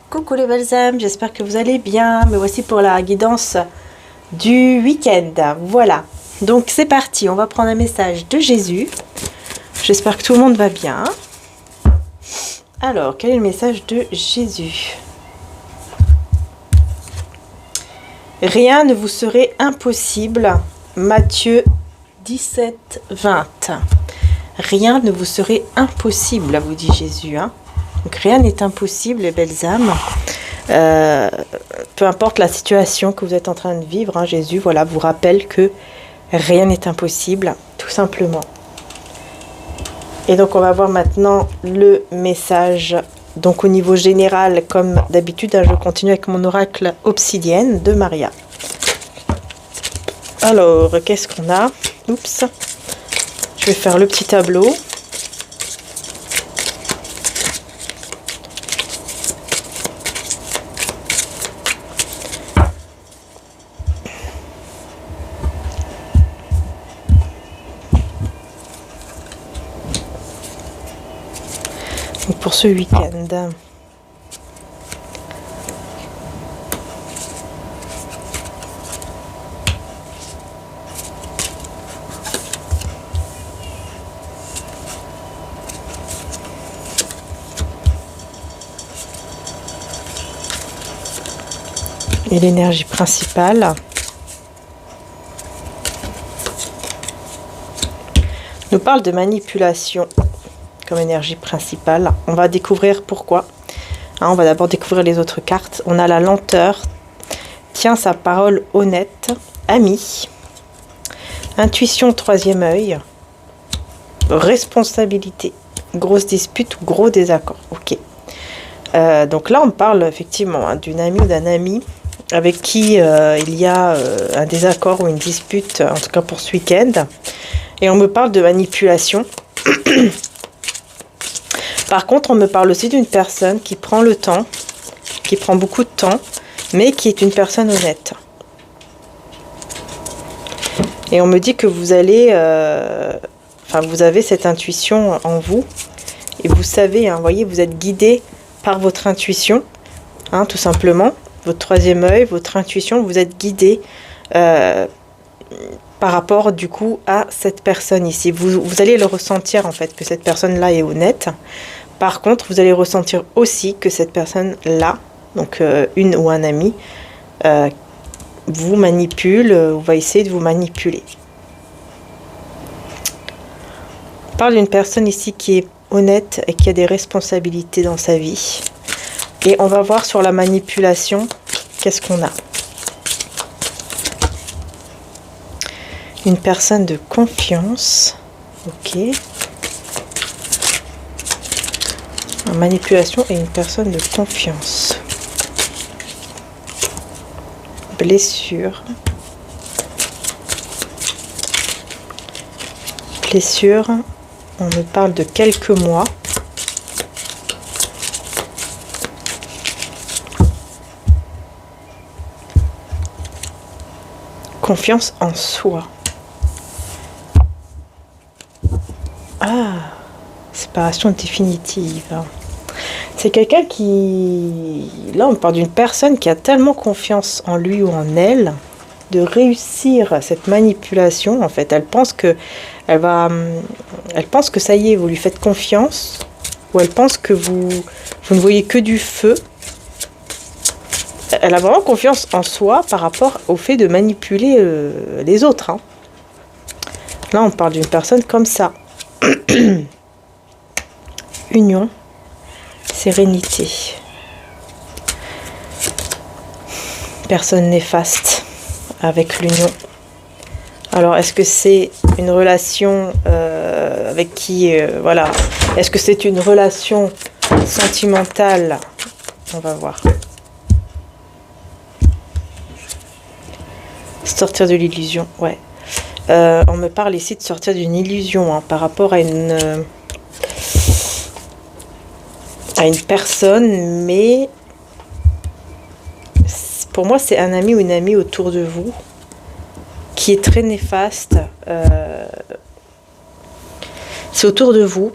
Coucou les belles âmes, j'espère que vous allez bien. Me voici pour la guidance du week-end. Voilà, donc c'est parti, on va prendre un message de Jésus. J'espère que tout le monde va bien. Alors, quel est le message de Jésus? Rien ne vous serait impossible. Matthieu 17, 20. Rien ne vous serait impossible, vous dit Jésus, hein. Donc rien n'est impossible, les belles âmes. Peu importe la situation que vous êtes en train de vivre, hein, Jésus, voilà, vous rappelle que rien n'est impossible, tout simplement. Et donc on va voir maintenant le message. Donc au niveau général, comme d'habitude, hein, je continue avec mon oracle obsidienne de Maria. Alors, qu'est-ce qu'on a? Oups. Je vais faire le petit tableau. Pour ce week-end. Et l'énergie principale. Nous parle de manipulation comme énergie principale. On va découvrir pourquoi. Hein, on va d'abord découvrir les autres cartes. On a la lenteur, tient sa parole honnête, ami, intuition, troisième œil, responsabilité, grosse dispute ou gros désaccord. Ok. Donc là, on parle effectivement, hein, d'une amie ou d'un ami avec qui il y a un désaccord ou une dispute, en tout cas pour ce week-end. Et on me parle de manipulation. Par contre, on me parle aussi d'une personne qui prend le temps, qui prend beaucoup de temps, mais qui est une personne honnête. Et on me dit que vous allez, vous avez cette intuition en vous, et vous savez, hein, voyez, vous êtes guidé par votre intuition, hein, tout simplement, votre troisième œil, votre intuition, vous êtes guidé par rapport du coup à cette personne ici. Vous allez le ressentir en fait, que cette personne-là est honnête. Par contre, vous allez ressentir aussi que cette personne-là, donc une ou un ami, vous manipule, ou va essayer de vous manipuler. On parle d'une personne ici qui est honnête et qui a des responsabilités dans sa vie. Et on va voir sur la manipulation, qu'est-ce qu'on a. Une personne de confiance. Ok. En manipulation et une personne de confiance. Blessure. Blessure. On me parle de quelques mois. Confiance en soi. Ah, séparation définitive. C'est quelqu'un qui... Là, on parle d'une personne qui a tellement confiance en lui ou en elle de réussir cette manipulation. En fait, elle pense que ça y est, vous lui faites confiance, ou elle pense que vous ne voyez que du feu. Elle a vraiment confiance en soi par rapport au fait de manipuler les autres. Hein. Là, on parle d'une personne comme ça. Union, sérénité. Personne néfaste avec l'union. Alors, est-ce que c'est une relation avec qui... voilà. Est-ce que c'est une relation sentimentale? On va voir. Sortir de l'illusion, ouais. On me parle ici de sortir d'une illusion hein, par rapport à une personne, mais pour moi c'est un ami ou une amie autour de vous qui est très néfaste. C'est autour de vous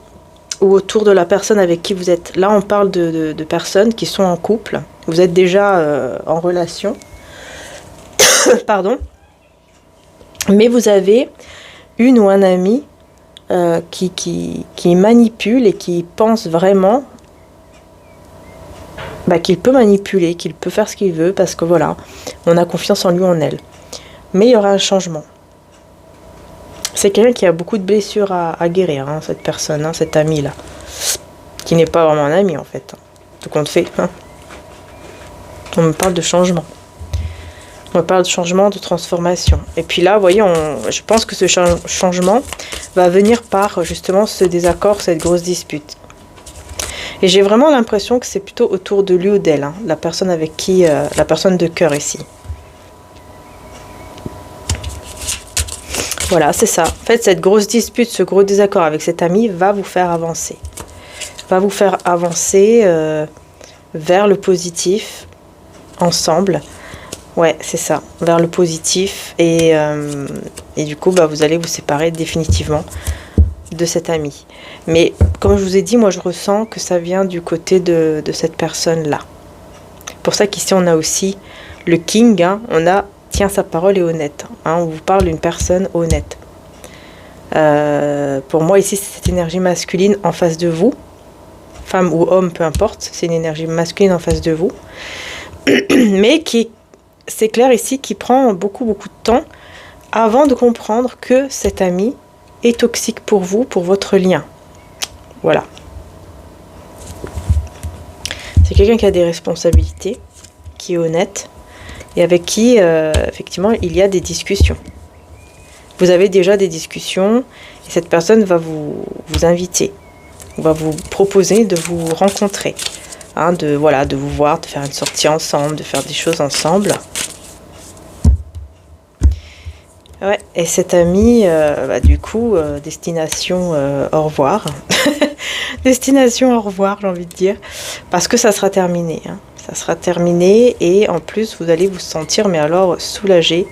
ou autour de la personne avec qui vous êtes. Là on parle de personnes qui sont en couple, vous êtes déjà en relation, pardon, mais vous avez une ou un ami qui manipule et qui pense vraiment qu'il peut manipuler, qu'il peut faire ce qu'il veut, parce que voilà, on a confiance en lui ou en elle. Mais il y aura un changement. C'est quelqu'un qui a beaucoup de blessures à guérir, hein, cette personne, hein, cet ami-là. Qui n'est pas vraiment un ami, en fait. Tout compte fait. Hein. On me parle de changement. On me parle de changement, de transformation. Et puis là, vous voyez, je pense que ce changement va venir par, justement, ce désaccord, cette grosse dispute. Et j'ai vraiment l'impression que c'est plutôt autour de lui ou d'elle, hein, la personne avec qui, la personne de cœur ici. Voilà, c'est ça. En fait, cette grosse dispute, ce gros désaccord avec cet ami va vous faire avancer. Va vous faire avancer vers le positif, ensemble. Ouais, c'est ça, vers le positif. Et du coup, vous allez vous séparer définitivement de cet ami. Mais comme je vous ai dit, moi je ressens que ça vient du côté de cette personne-là. Pour ça qu'ici on a aussi le King, hein, on a tient sa parole est honnête. Hein, on vous parle d'une personne honnête. Pour moi ici c'est cette énergie masculine en face de vous. Femme ou homme, peu importe. C'est une énergie masculine en face de vous. Mais c'est clair ici, qui prend beaucoup de temps avant de comprendre que cet ami est toxique pour vous, pour votre lien. Voilà. C'est quelqu'un qui a des responsabilités, qui est honnête, et avec qui, effectivement, il y a des discussions. Vous avez déjà des discussions, et cette personne va vous inviter, va vous proposer de vous rencontrer, hein, de vous voir, de faire une sortie ensemble, de faire des choses ensemble. Ouais, et cet ami, du coup, destination au revoir. Destination au revoir, j'ai envie de dire. Parce que ça sera terminé. Hein. Ça sera terminé et en plus, vous allez vous sentir, mais alors, soulagé.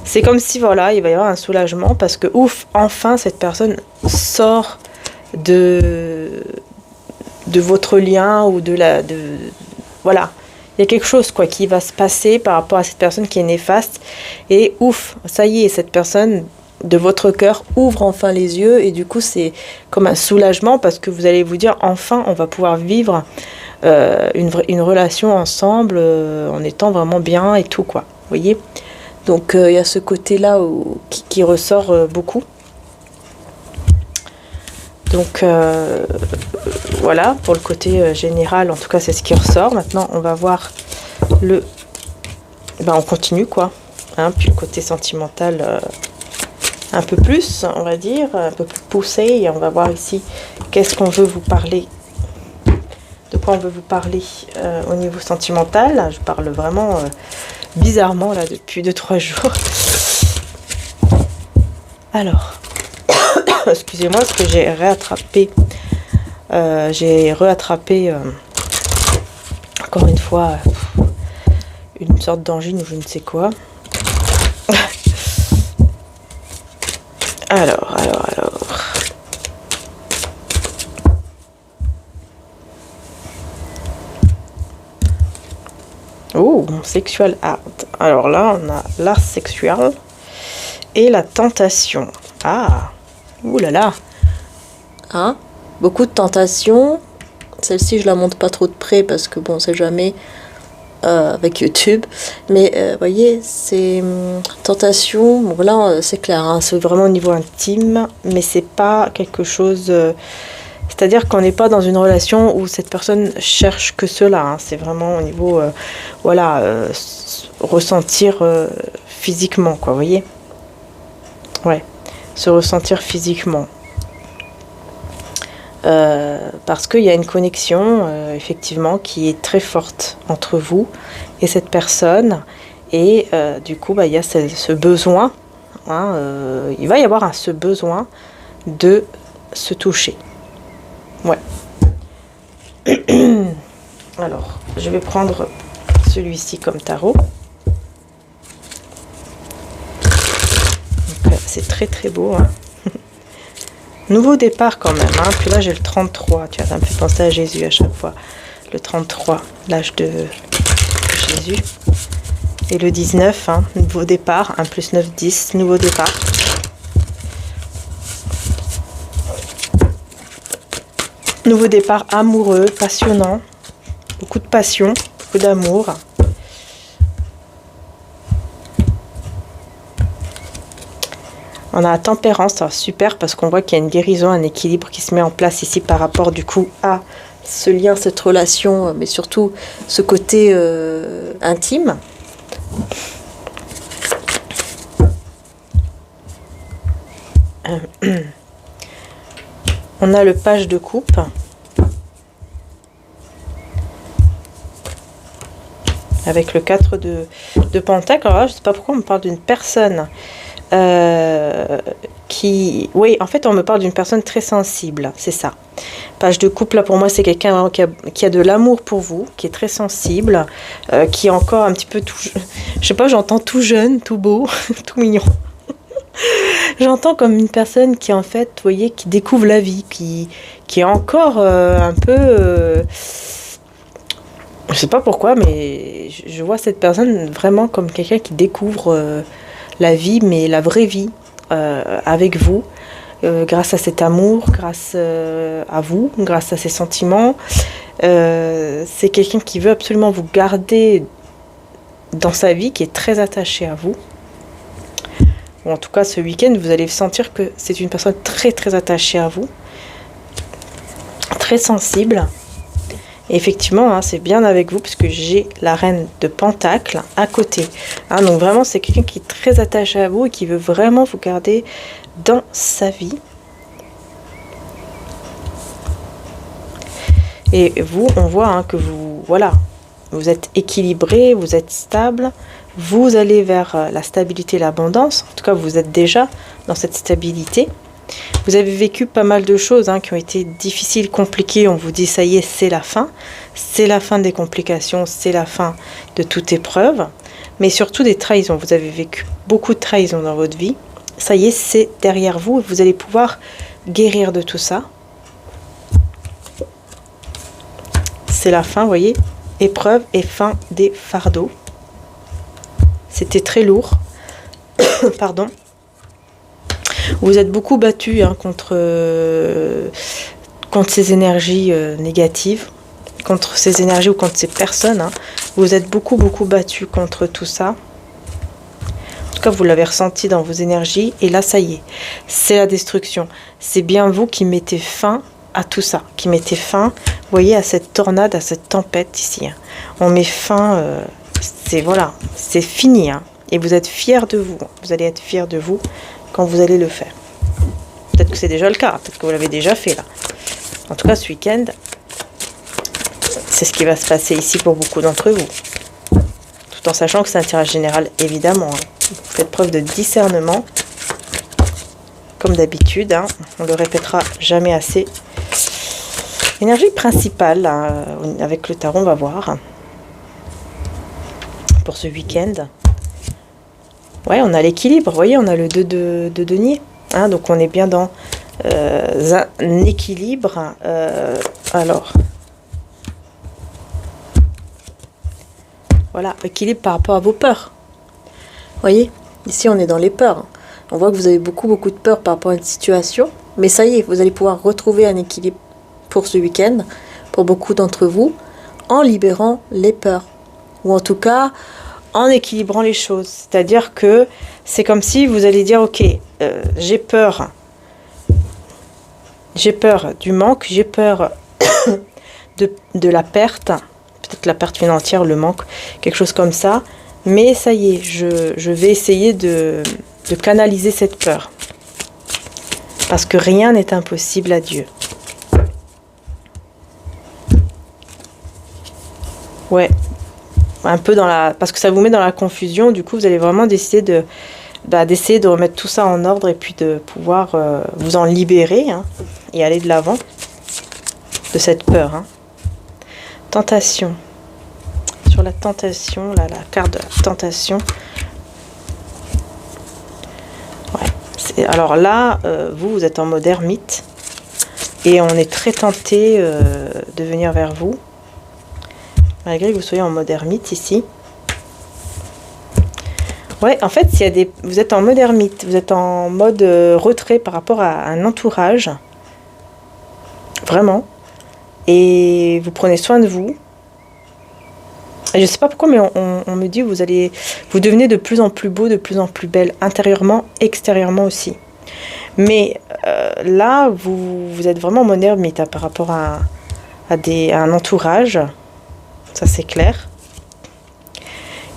C'est comme si, voilà, il va y avoir un soulagement parce que, ouf, enfin, cette personne sort de votre lien ou voilà. Il y a quelque chose qui va se passer par rapport à cette personne qui est néfaste. Et ouf, ça y est, cette personne de votre cœur ouvre enfin les yeux. Et du coup, c'est comme un soulagement parce que vous allez vous dire, enfin, on va pouvoir vivre une relation ensemble en étant vraiment bien et tout, quoi. Vous voyez ? Donc, il y a ce côté-là qui ressort beaucoup. Donc, voilà, pour le côté général, en tout cas, c'est ce qui ressort. Maintenant, on va voir on continue, quoi. Hein, puis le côté sentimental, un peu plus, on va dire, un peu plus poussé. Et on va voir ici, qu'est-ce qu'on veut vous parler. De quoi on veut vous parler au niveau sentimental. Je parle vraiment bizarrement, là, depuis 2-3 jours. Alors... Excusez-moi, parce que j'ai réattrapé, encore une fois, une sorte d'angine ou je ne sais quoi. Alors. Oh, sexual art. Alors là, on a l'art sexuel et la tentation. Ah! Ouh là là, hein, beaucoup de tentations. Celle-ci, je la montre pas trop de près parce que bon, c'est jamais avec YouTube. Mais vous voyez, c'est tentation. Bon là, c'est clair, hein, c'est vraiment au niveau intime, mais c'est pas quelque chose. C'est-à-dire qu'on n'est pas dans une relation où cette personne cherche que cela. Hein, c'est vraiment au niveau, ressentir physiquement, quoi. Vous voyez. Ouais. Se ressentir physiquement. Parce qu'il y a une connexion, effectivement, qui est très forte entre vous et cette personne. Et du coup, il y a ce besoin hein, il va y avoir ce besoin de se toucher. Ouais. Alors, je vais prendre celui-ci comme tarot. C'est très très beau. Hein. Nouveau départ quand même. Hein. Puis là, j'ai le 33. Tu vois, ça me fait penser à Jésus à chaque fois. Le 33, l'âge de Jésus. Et le 19, hein, nouveau départ. 1 plus 9, 10, nouveau départ. Nouveau départ amoureux, passionnant. Beaucoup de passion, beaucoup d'amour. On a la tempérance, ça va super parce qu'on voit qu'il y a une guérison, un équilibre qui se met en place ici par rapport du coup à ce lien, cette relation, mais surtout ce côté intime. On a le page de coupe. Avec le 4 de Pentacle. Alors là, je ne sais pas pourquoi on me parle d'une personne qui... Oui, en fait, on me parle d'une personne très sensible, c'est ça. Page de couple, là, pour moi, c'est quelqu'un qui a de l'amour pour vous, qui est très sensible, qui est encore un petit peu tout... Je sais pas, j'entends tout jeune, tout beau, tout mignon. J'entends comme une personne qui, en fait, vous voyez, qui découvre la vie, qui est encore un peu... je sais pas pourquoi, mais je vois cette personne vraiment comme quelqu'un qui découvre la vie, mais la vraie vie, avec vous, grâce à cet amour, grâce à vous, grâce à ces sentiments. C'est quelqu'un qui veut absolument vous garder dans sa vie, qui est très attaché à vous. Ou en tout cas, ce week-end, vous allez sentir que c'est une personne très très attachée à vous, très sensible. Et effectivement, hein, c'est bien avec vous puisque j'ai la reine de Pentacle à côté. Hein, donc vraiment, c'est quelqu'un qui est très attaché à vous et qui veut vraiment vous garder dans sa vie. Et vous, on voit hein, que vous, voilà, vous êtes équilibré, vous êtes stable. Vous allez vers la stabilité et l'abondance. En tout cas, vous êtes déjà dans cette stabilité. Vous avez vécu pas mal de choses hein, qui ont été difficiles, compliquées. On vous dit, ça y est, c'est la fin. C'est la fin des complications, c'est la fin de toute épreuve. Mais surtout des trahisons. Vous avez vécu beaucoup de trahisons dans votre vie. Ça y est, c'est derrière vous. Et vous allez pouvoir guérir de tout ça. C'est la fin, vous voyez. Épreuve et fin des fardeaux. C'était très lourd. Pardon. Vous êtes beaucoup battu hein, contre ces énergies négatives, contre ces énergies ou contre ces personnes. Hein. Vous êtes beaucoup battu contre tout ça. En tout cas, vous l'avez ressenti dans vos énergies. Et là, ça y est, c'est la destruction. C'est bien vous qui mettez fin à tout ça, qui mettez fin, vous voyez, à cette tornade, à cette tempête ici. Hein. On met fin, c'est voilà, c'est fini. Hein. Et vous êtes fiers de vous. Vous allez être fiers de vous quand vous allez le faire. Peut-être que c'est déjà le cas, peut-être que vous l'avez déjà fait là. En tout cas, ce week-end, c'est ce qui va se passer ici pour beaucoup d'entre vous. Tout en sachant que c'est un tirage général, évidemment. Hein. Vous faites preuve de discernement, comme d'habitude. Hein. On le répétera jamais assez. L'énergie principale, là, avec le tarot, on va voir. Pour ce week-end. Ouais, on a l'équilibre, vous voyez, on a le 2 de denier. Hein, donc on est bien dans un équilibre. Alors, voilà, équilibre par rapport à vos peurs. Vous voyez, ici on est dans les peurs. On voit que vous avez beaucoup de peur par rapport à une situation. Mais ça y est, vous allez pouvoir retrouver un équilibre pour ce week-end, pour beaucoup d'entre vous, en libérant les peurs. Ou en tout cas, en équilibrant les choses. C'est-à-dire que c'est comme si vous allez dire, ok, j'ai peur du manque, j'ai peur de la perte, peut-être la perte financière, le manque, quelque chose comme ça, mais ça y est, je vais essayer de canaliser cette peur. Parce que rien n'est impossible à Dieu. Ouais. Un peu dans la... Parce que ça vous met dans la confusion, du coup, vous allez vraiment décider d'essayer de remettre tout ça en ordre et puis de pouvoir vous en libérer, hein, et aller de l'avant de cette peur. Hein. Tentation. Sur la tentation, là, la carte de la tentation. Ouais. Alors là, vous êtes en mode ermite. Et on est très tenté de venir vers vous. Malgré que vous soyez en mode ermite ici. Ouais, en fait, vous êtes en mode ermite. Vous êtes en mode retrait par rapport à un entourage. Vraiment. Et vous prenez soin de vous. Et je ne sais pas pourquoi, mais on me dit que vous devenez de plus en plus beau, de plus en plus belle, intérieurement, extérieurement aussi. Mais là, vous êtes vraiment en mode ermite, hein, par rapport à un entourage. Ça, c'est clair.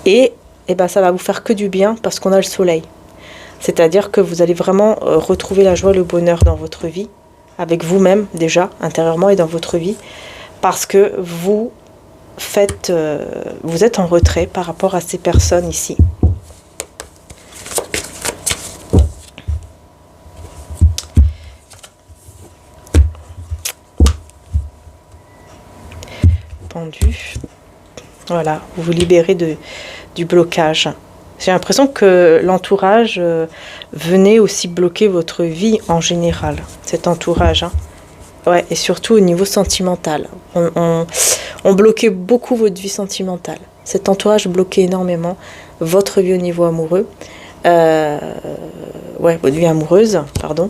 Et ben, ça va vous faire que du bien parce qu'on a le soleil. C'est-à-dire que vous allez vraiment retrouver la joie, le bonheur dans votre vie. Avec vous-même déjà, intérieurement et dans votre vie. Parce que vous êtes en retrait par rapport à ces personnes ici. Voilà, vous vous libérez du blocage. J'ai l'impression que l'entourage venait aussi bloquer votre vie en général, cet entourage. Hein. Ouais, et surtout au niveau sentimental. On bloquait beaucoup votre vie sentimentale. Cet entourage bloquait énormément votre vie au niveau amoureux. Votre vie amoureuse, pardon.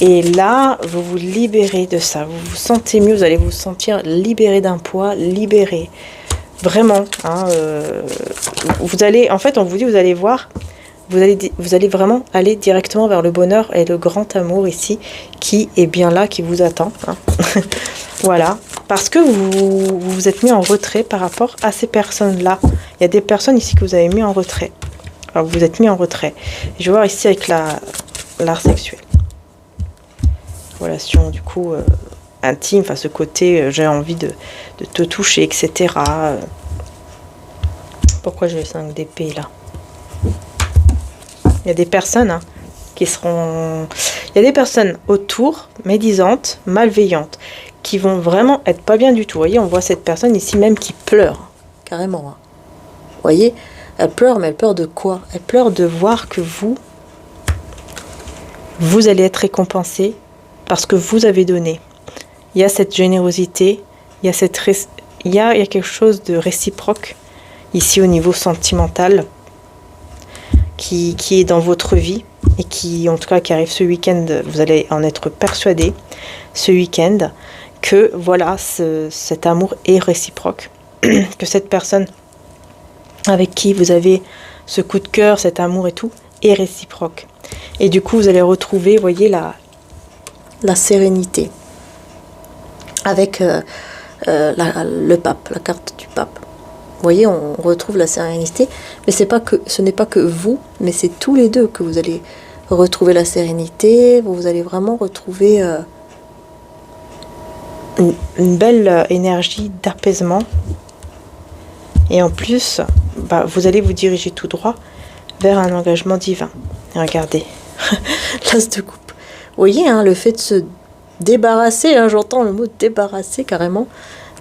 Et là, vous vous libérez de ça. Vous vous sentez mieux, vous allez vous sentir libéré d'un poids, libéré. Vraiment. Hein, vous allez, en fait, on vous dit, vous allez voir, vous allez vraiment aller directement vers le bonheur et le grand amour ici, qui est bien là, qui vous attend. Hein. Voilà. Parce que vous vous êtes mis en retrait par rapport à ces personnes-là. Il y a des personnes ici que vous avez mis en retrait. Alors, vous vous êtes mis en retrait. Je vais voir ici avec l'art sexuel. Relation du coup intime, enfin ce côté j'ai envie de te toucher, etc. Pourquoi j'ai le 5 d'épée là? Il y a des personnes hein, qui seront... Il y a des personnes autour, médisantes, malveillantes, qui vont vraiment être pas bien du tout. Vous voyez, on voit cette personne ici même qui pleure, carrément. Hein. Vous voyez, elle pleure, mais elle pleure de quoi? Elle pleure de voir que vous allez être récompensé parce que vous avez donné. Il y a cette générosité, il y a quelque chose de réciproque ici au niveau sentimental qui est dans votre vie et qui, en tout cas, qui arrive ce week-end. Vous allez en être persuadé ce week-end que voilà, cet amour est réciproque, que cette personne avec qui vous avez ce coup de cœur, cet amour et tout, est réciproque. Et du coup, vous allez retrouver, voyez, la sérénité avec le pape, la carte du pape. Vous voyez, on retrouve la sérénité, mais ce n'est pas que vous, mais c'est tous les deux que vous allez retrouver la sérénité. Vous allez vraiment retrouver une belle énergie d'apaisement. Et en plus, vous allez vous diriger tout droit vers un engagement divin. Et regardez, l'as de coupe. Vous voyez, hein, le fait de se débarrasser, hein, j'entends le mot débarrasser carrément,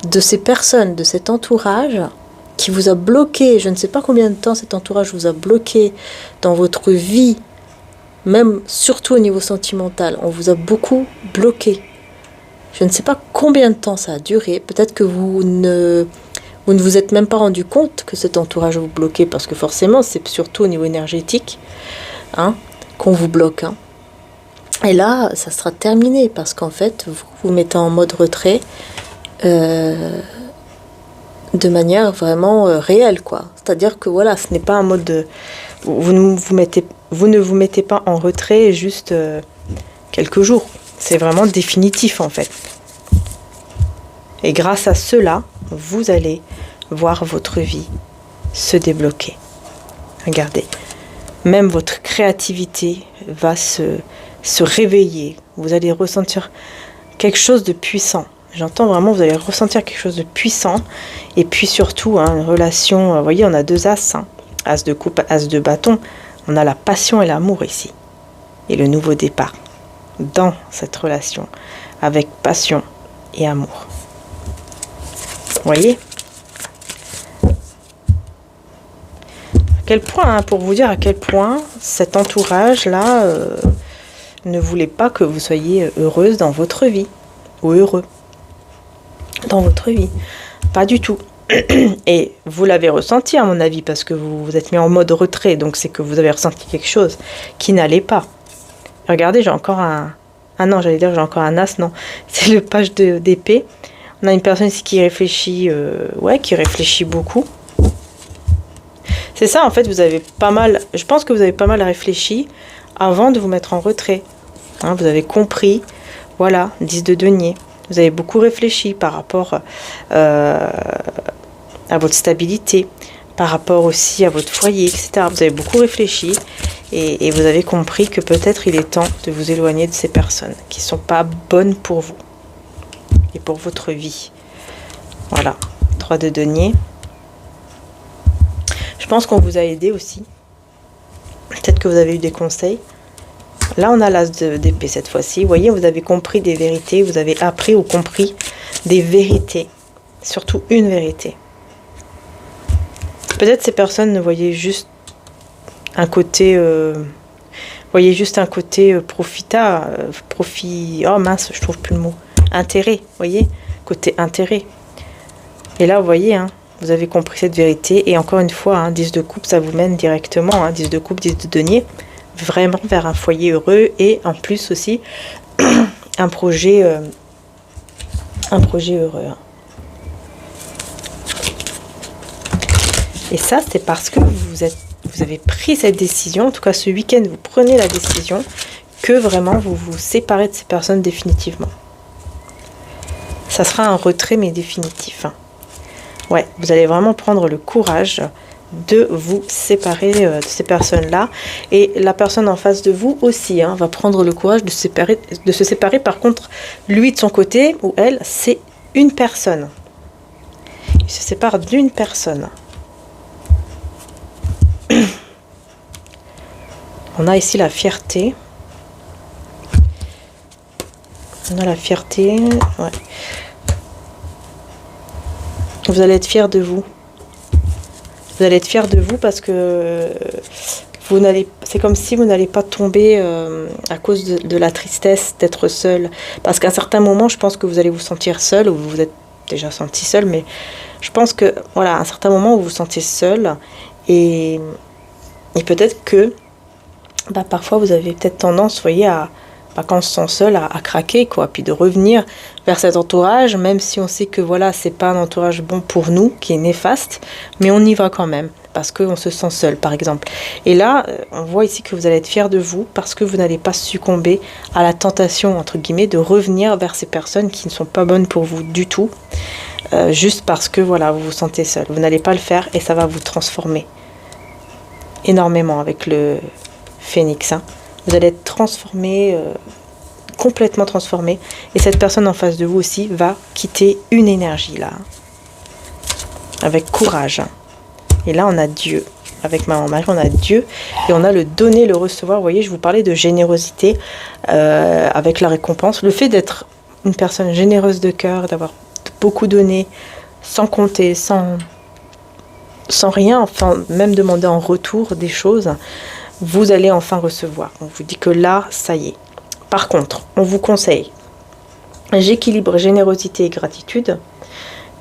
de ces personnes, de cet entourage qui vous a bloqué. Je ne sais pas combien de temps cet entourage vous a bloqué dans votre vie, même surtout au niveau sentimental. On vous a beaucoup bloqué. Je ne sais pas combien de temps ça a duré. Peut-être que vous ne vous êtes même pas rendu compte que cet entourage vous bloquait, parce que forcément, c'est surtout au niveau énergétique hein, qu'on vous bloque. Hein. Et là, ça sera terminé, parce qu'en fait, vous vous mettez en mode retrait de manière vraiment réelle, quoi. C'est-à-dire que voilà, ce n'est pas un mode de... Vous ne vous mettez pas en retrait juste quelques jours. C'est vraiment définitif, en fait. Et grâce à cela, vous allez voir votre vie se débloquer. Regardez. Même votre créativité va se réveiller. Vous allez ressentir quelque chose de puissant. J'entends vraiment, vous allez ressentir quelque chose de puissant. Et puis surtout, hein, une relation, vous voyez, on a deux as. Hein. As de coupe, as de bâton. On a la passion et l'amour ici. Et le nouveau départ dans cette relation avec passion et amour. Vous voyez ? À quel point, pour vous dire à quel point cet entourage-là ne voulait pas que vous soyez heureuse dans votre vie, ou heureux dans votre vie. Pas du tout. Et vous l'avez ressenti à mon avis, parce que vous vous êtes mis en mode retrait, donc c'est que vous avez ressenti quelque chose qui n'allait pas. Regardez, j'ai encore un... Ah non, j'allais dire j'ai encore un as, non. C'est le page d'épée. On a une personne ici qui réfléchit, qui réfléchit beaucoup. C'est ça, en fait, vous avez pas mal... Je pense que vous avez pas mal réfléchi avant de vous mettre en retrait. Hein, vous avez compris, voilà, 10 de denier. Vous avez beaucoup réfléchi par rapport à votre stabilité, par rapport aussi à votre foyer, etc. Vous avez beaucoup réfléchi et vous avez compris que peut-être il est temps de vous éloigner de ces personnes qui ne sont pas bonnes pour vous et pour votre vie. Voilà, 3 de denier. Je pense qu'on vous a aidé aussi. Peut-être que vous avez eu des conseils. Là, on a l'as d'épée cette fois-ci. Vous voyez, vous avez compris des vérités, vous avez appris ou compris des vérités. Surtout une vérité. Peut-être ces personnes ne voyaient juste un côté... profit... Oh mince, je trouve plus le mot. Intérêt, vous voyez ? Côté intérêt. Et là, vous voyez, hein, vous avez compris cette vérité. Et encore une fois, hein, 10 de coupe, ça vous mène directement. Hein, 10 de coupe, 10 de denier. Vraiment vers un foyer heureux. Et en plus aussi, un projet heureux. Hein. Et ça, c'est parce que vous avez pris cette décision. En tout cas, ce week-end, vous prenez la décision que vraiment vous vous séparez de ces personnes définitivement. Ça sera un retrait, mais définitif. Hein. Ouais, vous allez vraiment prendre le courage de vous séparer de ces personnes-là. Et la personne en face de vous aussi va prendre le courage de se séparer. Par contre, lui de son côté, ou elle, c'est une personne. Il se sépare d'une personne. On a ici la fierté. On a la fierté. Ouais. Vous allez être fiers de vous. Vous allez être fiers de vous parce que c'est comme si vous n'allez pas tomber à cause de la tristesse d'être seul. Parce qu'à un certain moment, je pense que vous allez vous sentir seul, ou vous vous êtes déjà senti seul, mais je pense que, voilà, à un certain moment, vous vous sentez seul, et peut-être que, parfois, vous avez peut-être tendance, vous voyez, quand on se sent seul, à craquer, quoi, puis de revenir vers cet entourage, même si on sait que, voilà, c'est pas un entourage bon pour nous, qui est néfaste, mais on y va quand même, parce qu'on se sent seul, par exemple. Et là, on voit ici que vous allez être fiers de vous, parce que vous n'allez pas succomber à la tentation, entre guillemets, de revenir vers ces personnes qui ne sont pas bonnes pour vous du tout, juste parce que, voilà, vous vous sentez seul. Vous n'allez pas le faire, et ça va vous transformer énormément avec le phénix, hein. Vous allez être transformé, complètement transformé. Et cette personne en face de vous aussi va quitter une énergie là. Avec courage. Et là, on a Dieu. Avec Maman Marie, on a Dieu. Et on a le donner, le recevoir. Vous voyez, je vous parlais de générosité avec la récompense. Le fait d'être une personne généreuse de cœur, d'avoir beaucoup donné, sans compter, sans rien, enfin, même demander en retour des choses, vous allez enfin recevoir. On vous dit que là, ça y est. Par contre, on vous conseille, j'équilibre générosité et gratitude,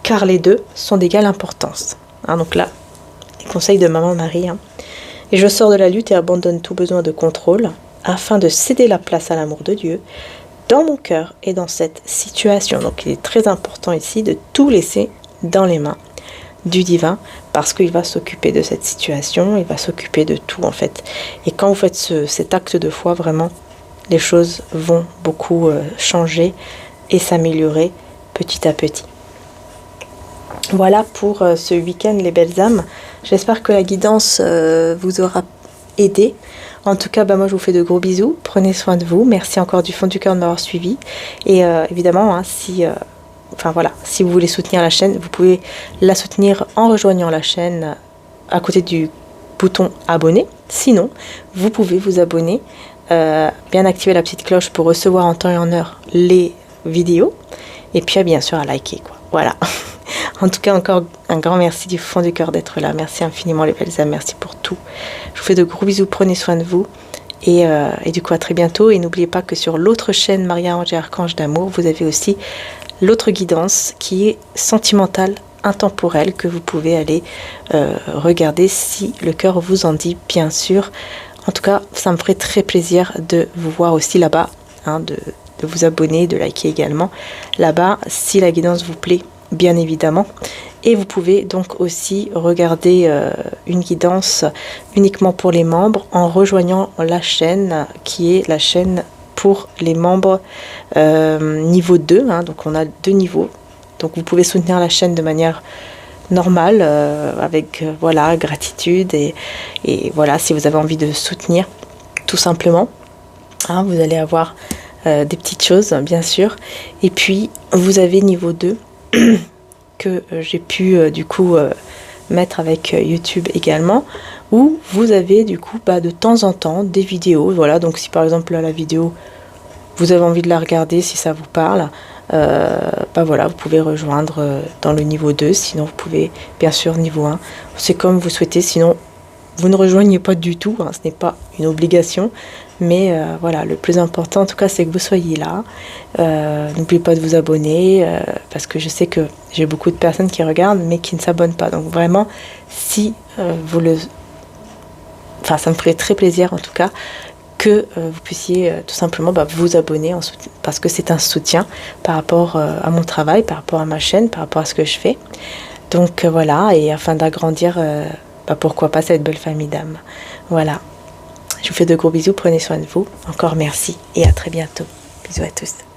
car les deux sont d'égale importance. Hein, donc là, les conseils de Maman Marie. Hein. Et je sors de la lutte et abandonne tout besoin de contrôle, afin de céder la place à l'amour de Dieu, dans mon cœur et dans cette situation. Donc il est très important ici de tout laisser dans les mains du divin, parce qu'il va s'occuper de cette situation, il va s'occuper de tout en fait. Et quand vous faites cet acte de foi, vraiment, les choses vont beaucoup changer et s'améliorer petit à petit. Voilà pour ce week-end les belles âmes. J'espère que la guidance vous aura aidé. En tout cas, moi je vous fais de gros bisous. Prenez soin de vous. Merci encore du fond du cœur de m'avoir suivi. Et évidemment, si vous voulez soutenir la chaîne, vous pouvez la soutenir en rejoignant la chaîne à côté du bouton abonner. Sinon, vous pouvez vous abonner, bien activer la petite cloche pour recevoir en temps et en heure les vidéos. Et puis bien sûr à liker, quoi. Voilà. En tout cas, encore un grand merci du fond du cœur d'être là. Merci infiniment les belles âmes, merci pour tout. Je vous fais de gros bisous, prenez soin de vous. Et du coup, à très bientôt. Et n'oubliez pas que sur l'autre chaîne Maria-Ange et Archange d'amour, vous avez aussi l'autre guidance qui est sentimentale, intemporelle, que vous pouvez aller regarder si le cœur vous en dit, bien sûr. En tout cas, ça me ferait très plaisir de vous voir aussi là-bas, hein, de vous abonner, de liker également là-bas si la guidance vous plaît, bien évidemment. Et vous pouvez donc aussi regarder une guidance uniquement pour les membres en rejoignant la chaîne qui est la chaîne pour les membres niveau 2, hein. Donc on a 2 niveaux, donc vous pouvez soutenir la chaîne de manière normale avec voilà, gratitude et voilà, si vous avez envie de soutenir tout simplement, hein, vous allez avoir des petites choses bien sûr. Et puis vous avez niveau 2 que j'ai pu du coup mettre avec YouTube également, où vous avez du coup de temps en temps des vidéos. Voilà, donc si par exemple là, la vidéo vous avez envie de la regarder, si ça vous parle, voilà, vous pouvez rejoindre dans le niveau 2. Sinon vous pouvez bien sûr niveau 1, c'est comme vous souhaitez. Sinon vous ne rejoignez pas du tout, hein, ce n'est pas une obligation. Mais voilà, le plus important en tout cas, c'est que vous soyez là. N'oubliez pas de vous abonner, parce que je sais que j'ai beaucoup de personnes qui regardent mais qui ne s'abonnent pas. Donc vraiment, si vous le... Enfin, ça me ferait très plaisir en tout cas que vous puissiez tout simplement vous abonner parce que c'est un soutien par rapport à mon travail, par rapport à ma chaîne, par rapport à ce que je fais. Donc voilà, et afin d'agrandir, pourquoi pas cette belle famille d'âmes. Voilà. Je vous fais de gros bisous, prenez soin de vous. Encore merci et à très bientôt. Bisous à tous.